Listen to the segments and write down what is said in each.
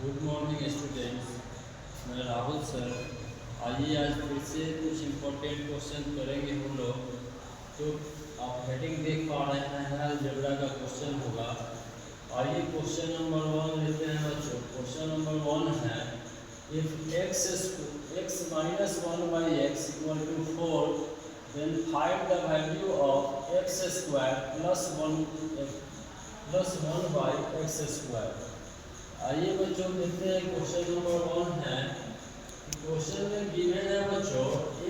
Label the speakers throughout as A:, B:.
A: Good morning students, मैं Rahul sir. आइए आज फिर से कुछ इम्पोर्टेंट क्वेश्चन करेंगे हम लोग। तो आप हेडिंग देख पा रहे हैं, अलजेब्रा का क्वेश्चन होगा। आइए क्वेश्चन नंबर 1 लेते हैं बच्चों। क्वेश्चन नंबर 1 है, if x minus 1 by x equal to 4, then find the value of x square plus 1 by x square। आइए बच्चों देखते हैं क्वेश्चन नंबर 1 है। क्वेश्चन में गिवन है बच्चों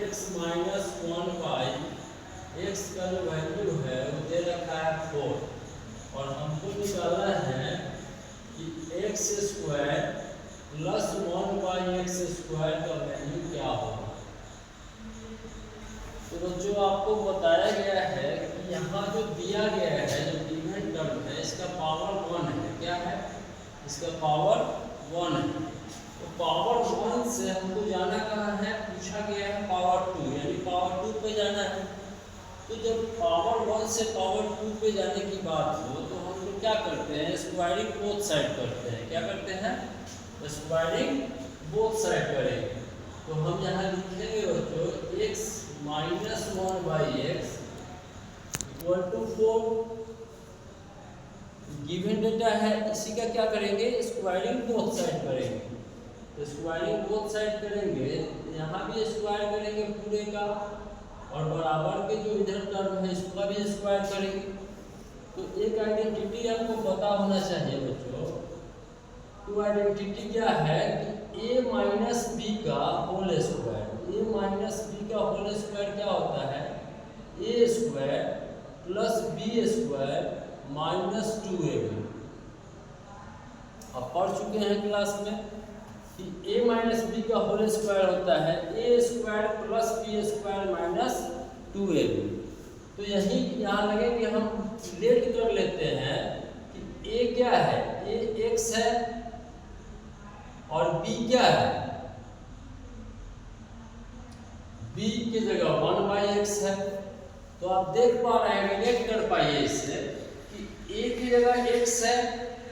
A: x माइनस 1 बाई एक्स का जो वैल्यू है वो दे रखा है 4 और हमको निकालना है कि x square plus 1 by x square का वैल्यू क्या होगा। तो बच्चों आपको बताया गया है कि यहाँ जो दिया गया है, जो गिवन टर्म है, इसका पावर 1 है। क्या है? इसका पावर 1 है। तो पावर 1 से हमको जाना कहाँ है? पूछा गया है पावर 2, यानी पावर 2 पे जाना है। तो जब पावर 1 से पावर 2 पे जाने की बात हो तो हम लोग क्या करते हैं? स्क्वायरिंग बोथ साइड करते हैं। क्या करते हैं? स्क्वायरिंग बोथ साइड करेंगे। तो हम यहाँ लिखेंगे बच्चों x minus 1 by X equal to 4। Given data है, इसी का क्या करेंगे? स्क्वायरिंग बोथ साइड करेंगे। तो स्क्वायरिंग बोथ साइड करेंगे, यहाँ भी स्क्वायर करेंगे पूरे का, और बराबर के जो इधर टर्म है इसका भी स्क्वायर करेंगे। तो एक आइडेंटिटी आपको पता होना चाहिए बच्चों। तो आइडेंटिटी क्या है कि a माइनस बी का whole square. a minus B का होल स्क्वायर क्या होता है? a square plus B square minus 2ab। आप पढ़ चुके हैं क्लास में कि a माइनस बी का होल स्क्वायर होता है a square plus B square minus 2ab। तो यहाँ लगे कि हम रिलेट कर लेते हैं कि a क्या है? a x है और b क्या है? b की जगह 1 बाई एक्स है। तो आप देख पा रहे हैं, रिलेट कर पाइए इससे कि a की जगह x है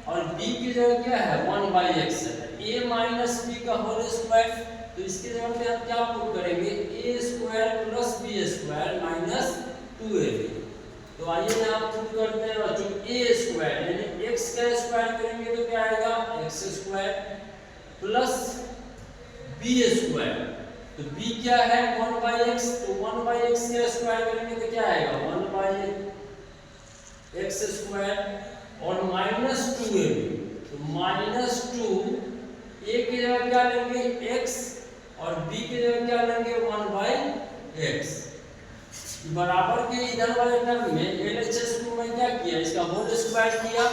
A: और b की जगह क्या है? 1 बाई एक्स है। a माइनस बी का होल स्क्वायर, तो इसकी जगह पे हम क्या पुट करेंगे? a square plus B square minus 2ab। तो आइए यहाँ पुट करते हैं बच्चों a स्क्वायर, यानी x का स्क्वायर करेंगे तो क्या आएगा? x square plus B square. तो b क्या है? 1 बाई एक्स। तो 1 बाई एक्स का स्क्वायर करेंगे तो क्या आएगा? 1 बाई एक्स स्क्वायर और माइनस 2ab। तो माइनस 2, a की जगह क्या लेंगे? x और b की जगह क्या लेंगे? 1 बाई एक्स। बराबर के इधर वाले टर्म में LHS को मैं क्या किया? इसका होल स्क्वायर किया।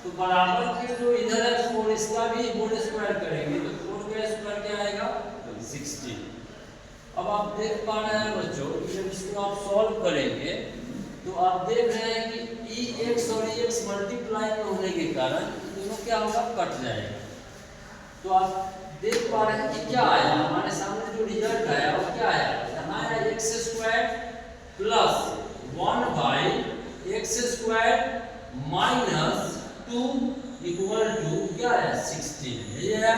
A: तो बराबर के जो इधर है 4, इसका भी होल स्क्वायर करेंगे तो 4 का स्क्वायर क्या आएगा? 16। अब आप देख पा रहे हैं बच्चों, जब इसको आप सॉल्व करेंगे तो आप देख रहे हैं कि ex और ex मल्टीप्लाई में होने के कारण दोनों क्या होगा? कट जाएगा। तो आप देख पा रहे हैं कि क्या आया हमारे सामने, जो रिजल्ट आया वो क्या आया? यहाँ आया x square plus 1 by x square minus 2 equal to क्या है? 16। ये है।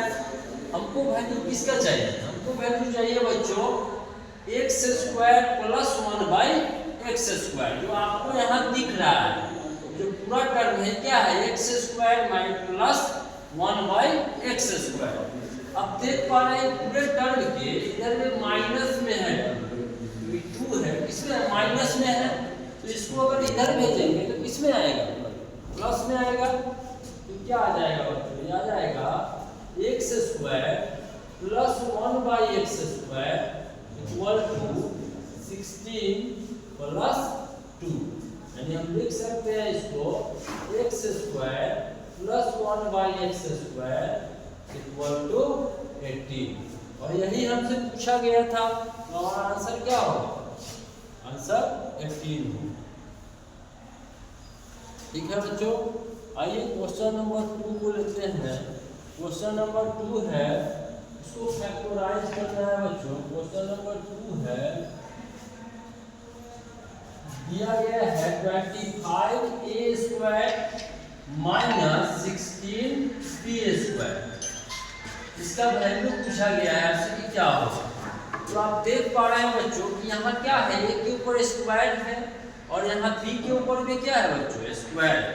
A: हमको वैल्यू किसका चाहिए? हमको वैल्यू चाहिए बच्चों x square plus 1 by x square, जो आपको यहाँ दिख रहा है। जो पूरा टर्म है क्या है? X square minus plus 1 by x square. अब देख पा रहे हैं पूरे टर्म के इधर में माइनस में है, 2 है, किसमें? माइनस में है। तो इसको अगर इधर भेजेंगे तो किसमें आएगा? प्लस में आएगा। तो क्या आ जाएगा बच्चों? ये आ जाएगा x square plus 1 by x square equal to 16 plus 2। यानी हम लिख सकते हैं इसको x square plus 1 by x square equal to 18। और यही हमसे पूछा गया था, तो हमारा आंसर क्या होगा? आंसर 18 हो। ठीक है बच्चों, आइए क्वेश्चन नंबर 2 को लेते हैं। क्वेश्चन नंबर 2 है, इसको फैक्टराइज करना है बच्चों। क्वेश्चन नंबर 2 है, दिया गया है 25a square minus 16b square. इसका वैल्यू पूछा गया है आपसे कि क्या होगा। तो आप देख पा रहे हैं बच्चों कि यहाँ क्या है, ए के ऊपर स्क्वायर है और यहाँ बी के ऊपर भी क्या है बच्चों, स्क्वायर है।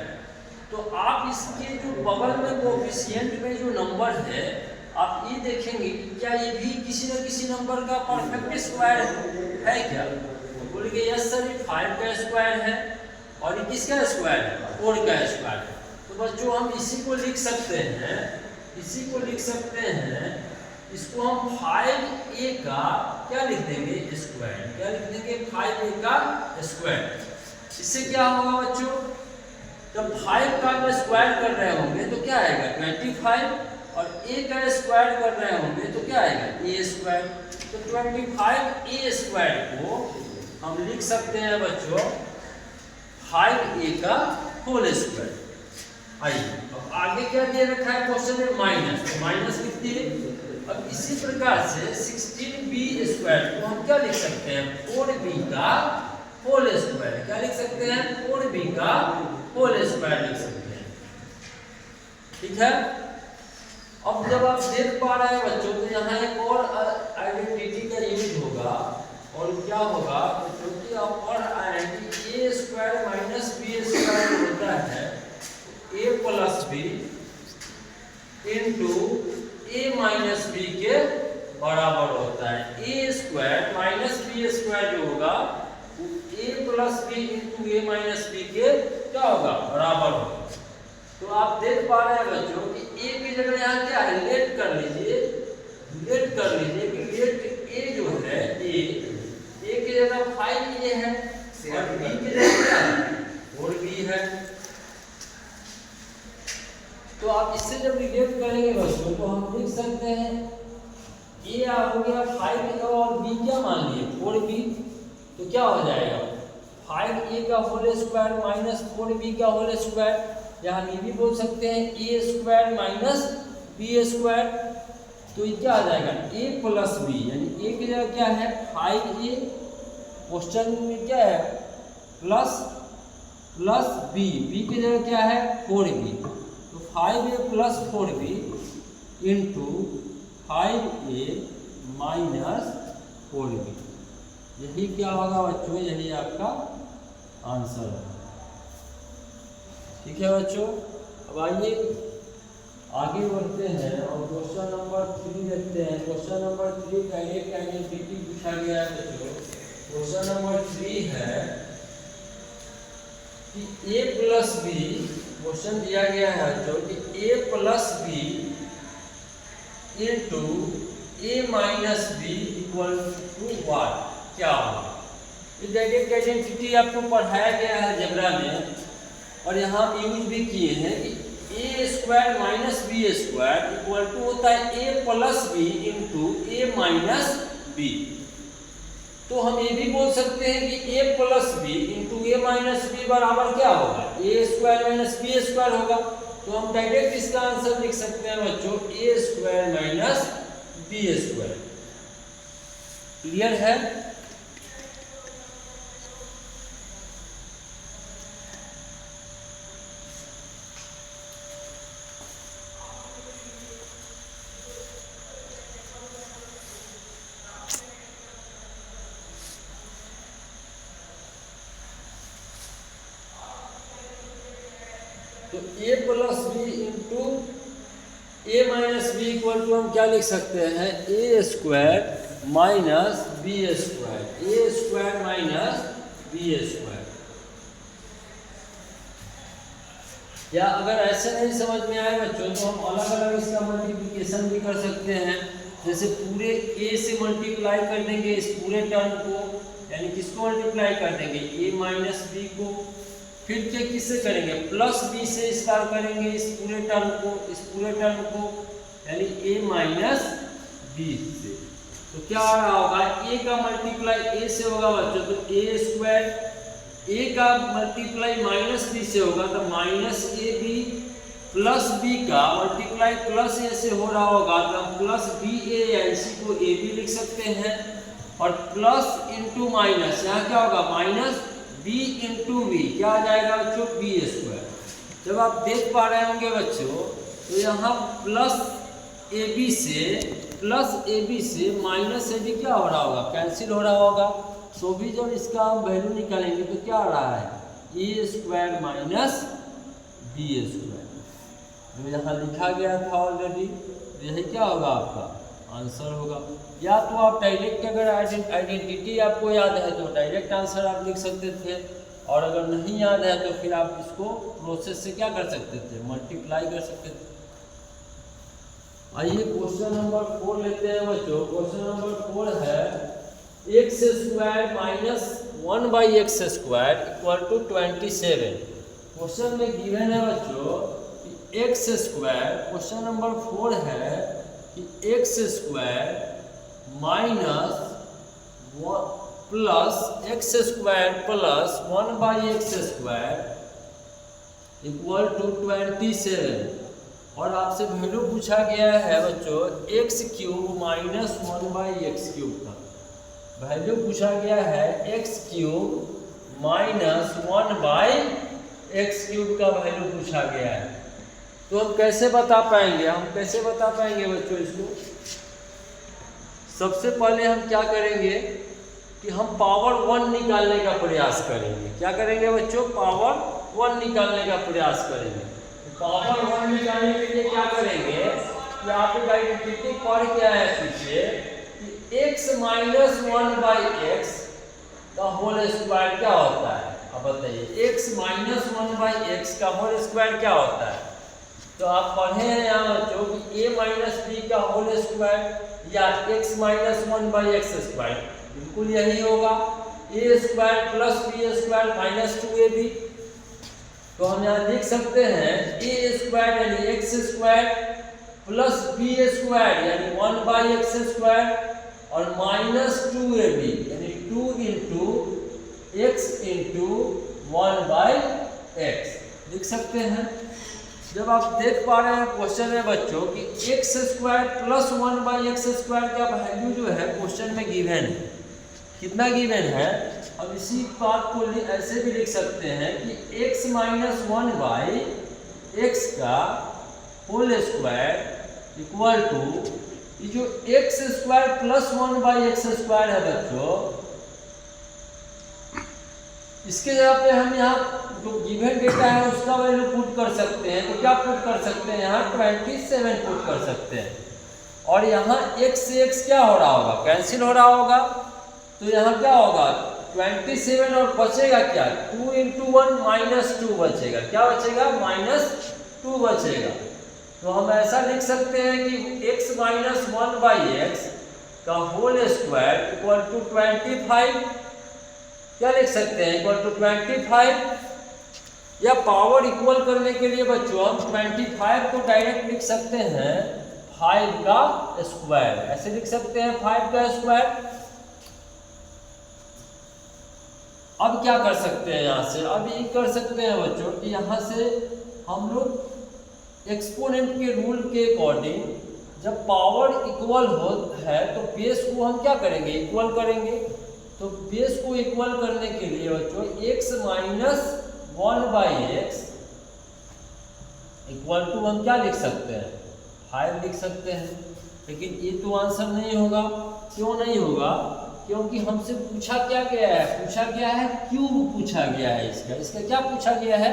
A: तो आप इसके जो बगल में कोएफिशिएंट में जो नंबर है आप ये देखेंगे कि क्या ये भी किसी न किसी नंबर का परफेक्ट स्क्वायर है क्या। तो बोलेंगे यस सर, ये 5 का स्क्वायर है और ये किसका स्क्वायर है, 4 का स्क्वायर है। तो बच्चों हम इसी को लिख सकते हैं, इसी को लिख सकते हैं, इसको हम 5a का क्या लिख देंगे, स्क्वायर। क्या लिख देंगे, 5a का स्क्वायर। इससे क्या होगा बच्चों, जब 5 का हम स्क्वायर कर रहे होंगे तो क्या आएगा 25 और a का स्क्वायर कर रहे होंगे तो क्या आएगा a स्क्वायर। तो 25a स्क्वायर को हम लिख सकते हैं बच्चों 5a का होल स्क्वायर। आइए अब आगे क्या दे रखा है क्वेश्चन में, माइनस, तो माइनस लिख दिए। अब इसी प्रकार से 16b स्क्वायर को हम क्या लिख सकते हैं, 4b का होल स्क्वायर। क्या लिख सकते हैं, 4b का होल स्क्वायर लिख सकते हैं। ठीक है। अब जब आप देख पा रहे हैं बच्चों तो यहाँ एक और आइडेंटिटी का यूज होगा और क्या होगा, क्योंकि आप पढ़ आए हैं कि a square minus b square होता है a plus b into a minus b के बराबर होता है। a square minus b square जो होगा a plus b into a minus b के क्या होगा, बराबर होगा। तो आप देख पा रहे हैं बच्चों कि a की जगह यहाँ क्या है, लेट कर लीजिए, लेट कर लीजिए कि लेट a जो है a की जगह 5a है और b की जगह क्या है, 4b है। तो आप इससे जब रिलेट करेंगे बच्चों तो हम लिख सकते हैं a हो गया 5a और b क्या मान लिए 4b। तो क्या हो जाएगा 5a का होल स्क्वायर माइनस 4b का होल स्क्वायर, या हम ये भी बोल सकते हैं a square minus b square. तो ये क्या आ जाएगा a प्लस b, यानी a की जगह क्या है 5a, क्वेश्चन में क्या है प्लस प्लस b, b की जगह क्या है 4b। तो 5a plus 4b into 5a minus 4b, यही क्या होगा बच्चों, यही आपका आंसर है। ठीक है बच्चों। अब आइए आगे बढ़ते हैं और क्वेश्चन नंबर 3 देखते हैं। क्वेश्चन नंबर 3 का एक आइडेंटिटी पूछा गया है बच्चों। क्वेश्चन नंबर 3 है कि a प्लस b, क्वेश्चन दिया गया है बच्चों कि a plus b into a minus b equal to what, क्या होगा। ये डायरेक्ट आइडेंटिटी आपको पढ़ाया गया है अलजेब्रा में और यहाँ यूज भी किए हैं कि a square minus b square equal to होता है a plus b into a minus b। तो हम ये भी बोल सकते हैं कि a plus b into a minus b बराबर क्या होगा, a square minus b square होगा। तो हम डायरेक्ट इसका आंसर लिख सकते हैं बच्चों a square minus b square. Clear है। तो a plus B into a minus B equal to हम क्या लिख सकते हैं, a square minus B square, a square minus B square. या अगर ऐसे नहीं समझ में आए बच्चों तो हम अलग अलग इसका मल्टीप्लिकेशन भी कर सकते हैं। जैसे पूरे a से मल्टीप्लाई कर देंगे इस पूरे टर्म को, यानी किसको मल्टीप्लाई कर देंगे a माइनस बी को, फिर क्या किससे करेंगे प्लस b से स्टार करेंगे इस पूरे टर्म को, इस पूरे टर्म को, यानी a माइनस b से। तो क्या आ रहा होगा, a का मल्टीप्लाई a से होगा बच्चों तो a स्क्वायर, a का मल्टीप्लाई माइनस b से होगा तो minus A B, plus b का मल्टीप्लाई प्लस a से हो रहा होगा तो हम प्लस बी ए, या इसी को a भी लिख सकते हैं। और प्लस इंटू माइनस, यहाँ क्या होगा माइनस b इंटू वी, क्या आ जाएगा बच्चों b स्क्वायर। जब आप देख पा रहे होंगे बच्चों तो यहाँ प्लस ए बी से प्लस ए बी से माइनस ए बी क्या हो रहा होगा, कैंसिल हो रहा होगा। तो भी जब इसका हम वैल्यू निकालेंगे तो क्या आ रहा है, A square minus B square, जो यहाँ लिखा गया था ऑलरेडी। यही क्या होगा, आपका आंसर होगा। या तो आप डायरेक्ट, अगर आइडेंटिटी आपको याद है तो डायरेक्ट आंसर आप लिख सकते थे, और अगर नहीं याद है तो फिर आप इसको प्रोसेस से क्या कर सकते थे, मल्टीप्लाई कर सकते थे। आइए क्वेश्चन नंबर 4 लेते हैं बच्चों। क्वेश्चन नंबर 4 है x square minus 1/x square equal to 27। Question में गिवन है बच्चों कि एक्स स्क्वायर, क्वेश्चन नंबर 4 है कि x square minus plus x square plus 1/x square equal to 27। और आपसे वैल्यू पूछा गया है बच्चों x cube minus 1/x cube का। वैल्यू पूछा गया है x cube minus 1/x cube का वैल्यू पूछा गया है। तो हम कैसे बता पाएंगे, बच्चों इसको। सबसे पहले हम क्या करेंगे कि हम पावर 1 निकालने का प्रयास करेंगे। क्या करेंगे बच्चों, पावर 1 निकालने का प्रयास करेंगे। पावर 1 निकालने के लिए क्या करेंगे कि आप एक आइडेंटिटी पढ़ के आए पीछे कि x माइनस 1/x का होल स्क्वायर क्या होता है। अब बताइए x माइनस 1/x का होल स्क्वायर क्या होता है। तो आप पढ़े हैं यहाँ बच्चों कि a माइनस b का होल स्क्वायर या x माइनस 1/x स्क्वायर, बिल्कुल यही होगा। a square plus b square minus 2ab। तो हम यहाँ लिख सकते हैं a स्क्वायर यानी x square plus B square यानी 1/x स्क्वायर और माइनस 2ab यानी 2 इंटू एक्स इंटू 1/x लिख सकते हैं। जब आप देख पा रहे हैं क्वेश्चन में बच्चों कि x square plus 1/x square का वैल्यू जो है क्वेश्चन में गिवन है, कितना गिवन है। अब इसी बात को ऐसे भी लिख सकते हैं कि x माइनस 1/x का होल स्क्वायर इक्वल टू ये जो x square plus 1/x square है बच्चों, इसके जगह पे हम यहाँ जो गिवन डेटा है उसका वैल्यू पुट कर सकते हैं। तो क्या पुट कर सकते हैं, यहाँ 27 पुट कर सकते हैं। और यहाँ x से x क्या हो रहा होगा, कैंसिल हो रहा होगा। तो यहाँ क्या होगा 27 और बचेगा क्या, 2 इंटू 1 माइनस 2 बचेगा। क्या बचेगा, -2 बचेगा। तो हम ऐसा लिख सकते हैं कि x माइनस 1/x का होल स्क्वायर इक्वल टू 25। क्या लिख सकते हैं, इक्वल टू 25। या पावर इक्वल करने के लिए बच्चों हम 25 को डायरेक्ट लिख सकते हैं 5 का स्क्वायर। ऐसे लिख सकते हैं 5 का स्क्वायर। अब क्या कर सकते हैं यहाँ से, अब ये कर सकते हैं बच्चों कि यहाँ से हम लोग एक्सपोनेंट के रूल के अकॉर्डिंग जब पावर इक्वल हो है तो बेस को हम क्या करेंगे, इक्वल करेंगे। तो बेस को इक्वल करने के लिए बच्चों x minus 1/x equal to हम क्या लिख सकते हैं, 5 लिख सकते हैं। लेकिन ये तो आंसर नहीं होगा। क्यों नहीं होगा, क्योंकि हमसे पूछा क्या गया है, पूछा गया है क्यूब पूछा गया है। इसका क्या पूछा गया है,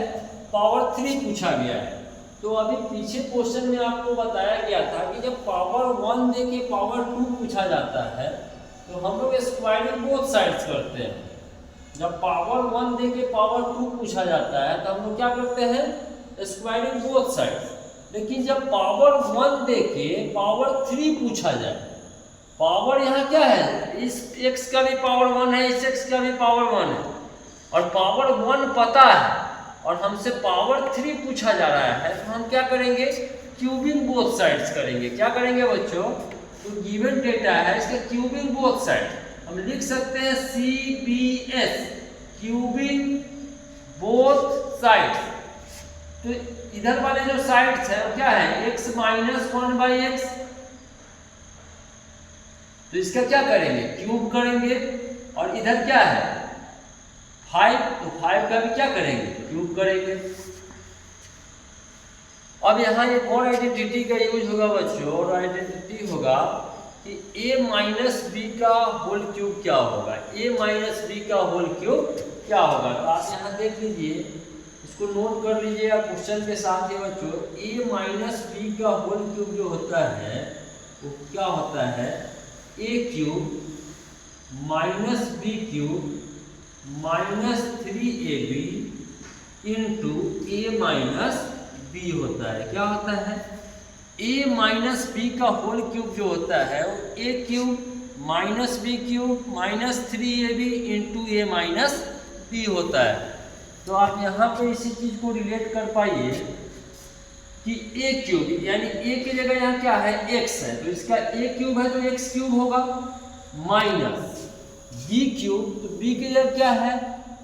A: पावर 3 पूछा गया है। तो अभी पीछे क्वेश्चन में आपको बताया गया था कि जब पावर 1 दे के पावर 2 पूछा जाता है तो हम लोग स्क्वायरिंग बोथ साइड्स करते हैं। जब पावर 1 दे के पावर 2 पूछा जाता है तो हम लोग क्या करते हैं, स्क्वायरिंग बोथ साइड्स। लेकिन जब पावर 1 दे के पावर 3 पूछा जाए, पावर यहाँ क्या है, इस x का भी पावर 1 है, इस x का भी पावर 1 है, और पावर 1 पता है और हमसे पावर 3 पूछा जा रहा है। तो हम क्या करेंगे, क्यूबिंग बोथ साइड्स करेंगे। क्या करेंगे बच्चों, तो गिवन डेटा है इसका क्यूबिंग बोथ साइड। हम लिख सकते हैं CBS क्यूबिंग बोथ साइड्स। तो इधर वाले जो साइड्स है वो क्या है, x माइनस 1/x। तो इसका क्या करेंगे, क्यूब करेंगे। और इधर क्या है 5, तो 5 का भी क्या करेंगे, क्यूब करेंगे। अब यहाँ एक और आइडेंटिटी का यूज होगा बच्चों, और आइडेंटिटी होगा कि a माइनस बी का होल क्यूब क्या होगा, a माइनस बी का होल क्यूब क्या होगा। तो आप यहाँ देख लीजिए, इसको नोट कर लीजिए आप क्वेश्चन के साथ ही बच्चों। a माइनस बी का होल क्यूब जो होता है वो क्या होता है, a cube minus B cube minus 3ab into A minus B होता है। क्या होता है, a माइनस बी का होल क्यूब जो होता है वो a cube minus B cube minus 3ab into A minus B होता है। तो आप यहाँ पे इसी चीज को रिलेट कर पाइए कि a क्यूब यानी a की जगह यहाँ क्या है, x है, तो इसका a क्यूब है तो x क्यूब होगा, माइनस b क्यूब, तो b की जगह क्या है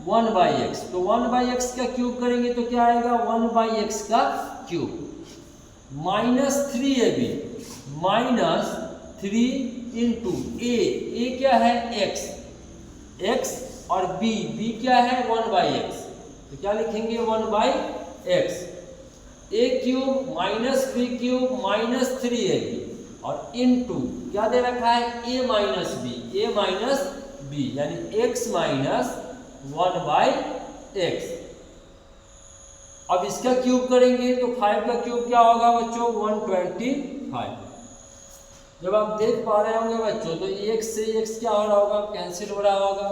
A: 1/x, तो 1/x का क्यूब करेंगे तो क्या आएगा 1/x का cube, minus 3ab minus 3 into A क्या है x और b क्या है 1/x, तो क्या लिखेंगे 1/x, a cube minus B cube minus 3ab और इंटू क्या दे रखा है a माइनस बी यानी x माइनस 1/x। अब इसका क्यूब करेंगे तो 5 का क्यूब क्या होगा बच्चों 125। जब आप देख पा रहे होंगे बच्चों तो x से x क्या हो रहा होगा, कैंसिल हो रहा होगा,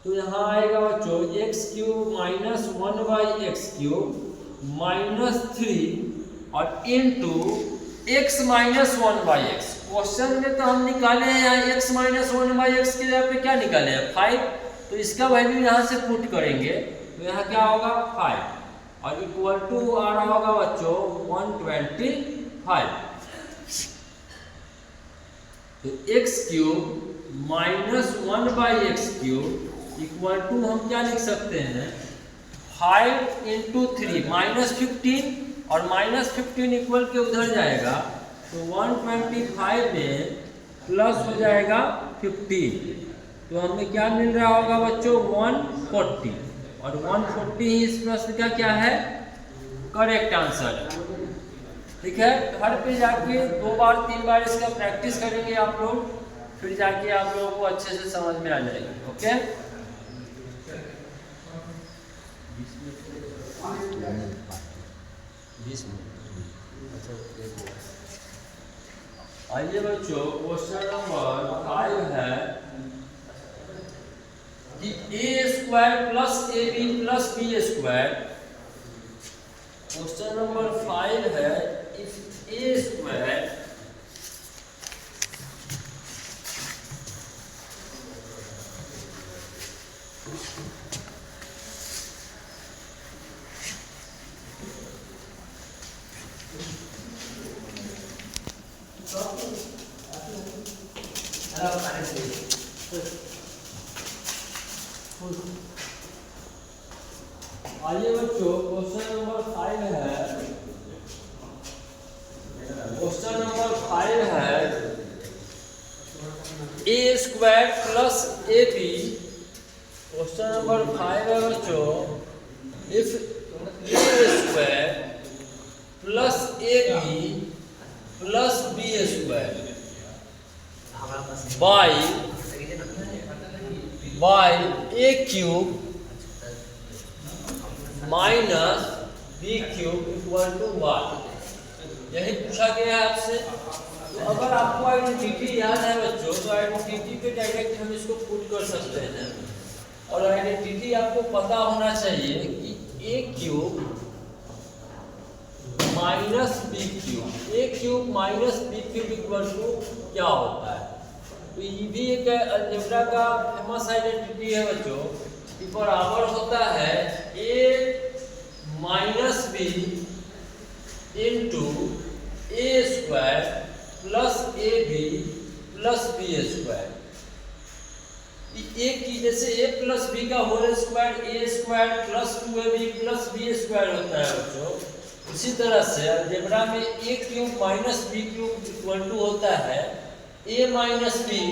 A: तो यहाँ आएगा बच्चों x cube minus 1/x cube minus 3 और into x minus 1/x। Question में तो हम निकाले हैं यहाँ x माइनस 1/x के जगह पे क्या निकाले हैं 5, तो इसका वैल्यू यहाँ से पुट करेंगे तो यहाँ क्या होगा 5 और इक्वल टू आ रहा होगा बच्चों 125। तो x cube minus 1/x cube equal to हम क्या लिख सकते हैं 5 इंटू 3 माइनस 15 और माइनस 15 इक्वल के उधर जाएगा तो 125 में प्लस हो जाएगा 15, तो हमें क्या मिल रहा होगा बच्चों 140 और 140 ही इस प्रश्न का क्या है करेक्ट आंसर है। ठीक है, घर पे जाके 2 बार 3 बार इसका प्रैक्टिस करेंगे आप लोग, फिर जाके आप लोगों को अच्छे से समझ में आ जाएगी। ओके, आइए बच्चों क्वेश्चन नंबर 5 है कि a² plus ab plus b²। Question number 5 है इफ a² आइए बच्चों क्वेश्चन नंबर 5 है, क्वेश्चन नंबर 5 है a² plus ab। Question number 5 है बच्चों if a² plus ab plus b² by a cube minus B cube equal to Y, यही पूछा गया है आपसे। तो अगर आपको आइडेंटिटी याद है बच्चों तो आइडेंटिटी पे डायरेक्ट हम इसको पुट कर सकते हैं, और आइडेंटिटी आपको पता होना चाहिए कि a cube minus B cube minus B cube equal to क्या होता है। तो ये भी एक अलजेब्रा का फेमस आइडेंटिटी है बच्चों, कि बराबर होता है a minus B into a² plus ab plus b²। एक की जैसे a प्लस b का whole square a² plus 2ab plus b² होता है बच्चों, उसी तरह से अलजेब्रा में a cube minus b cube equal to होता है a minus B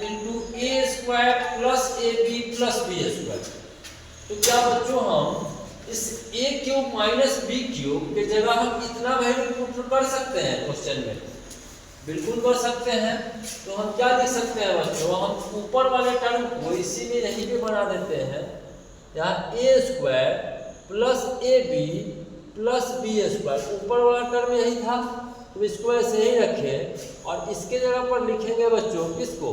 A: into a² plus ab plus b²। तो क्या बच्चों हम इस a cube minus B cube की जगह हम इतना वैल्यू पुट कर सकते हैं क्वेश्चन में, बिल्कुल कर सकते हैं। तो हम क्या लिख सकते हैं बच्चों, हम ऊपर वाले टर्म को इसी में यहीं पे बना देते हैं, यहाँ A square plus A B plus B square, ऊपर वाला टर्म यही था तो इसको ऐसे ही रखें और इसके जगह पर लिखेंगे बच्चों किसको,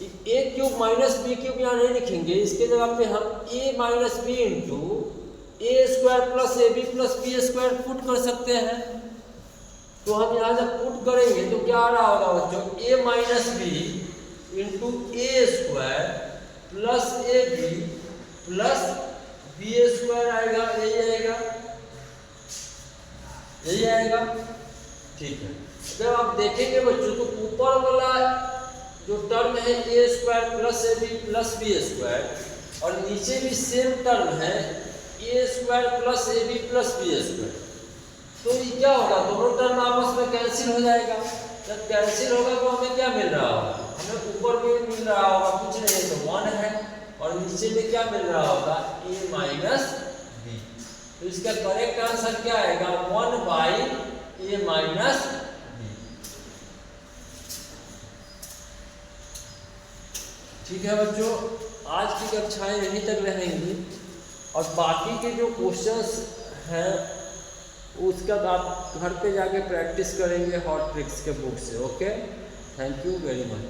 A: A cube minus B cube यहाँ नहीं लिखेंगे, इसके जगह पे हम A minus B into A square plus A B plus B square put कर सकते हैं। तो हम यहाँ जब पुट करेंगे तो क्या आ रहा होगा बच्चों, A minus B into A square plus A B plus B square आएगा, यही आएगा, यही आएगा। ठीक है, जब आप देखेंगे बच्चों तो ऊपर वाला जो टर्म है A square plus A B plus B square और नीचे भी सेम टर्म है A square plus A B plus B square, तो ये क्या होगा, दोनों टर्म आपस में कैंसिल हो जाएगा। जब कैंसिल होगा तो हमें क्या मिल रहा होगा, हमें ऊपर में मिल रहा होगा कुछ नहीं तो 1 है और नीचे में क्या मिल रहा होगा, ए माइनस बी। तो इसका करेक्ट आंसर क्या आएगा, 1 बाई ए माइनस बी। ठीक है बच्चों, आज की कक्षाएं यहीं तक रहेंगी और बाकी के जो क्वेश्चंस हैं उसका आप घर पे जाके प्रैक्टिस करेंगे हॉट ट्रिक्स के बुक से। Okay, thank you very much.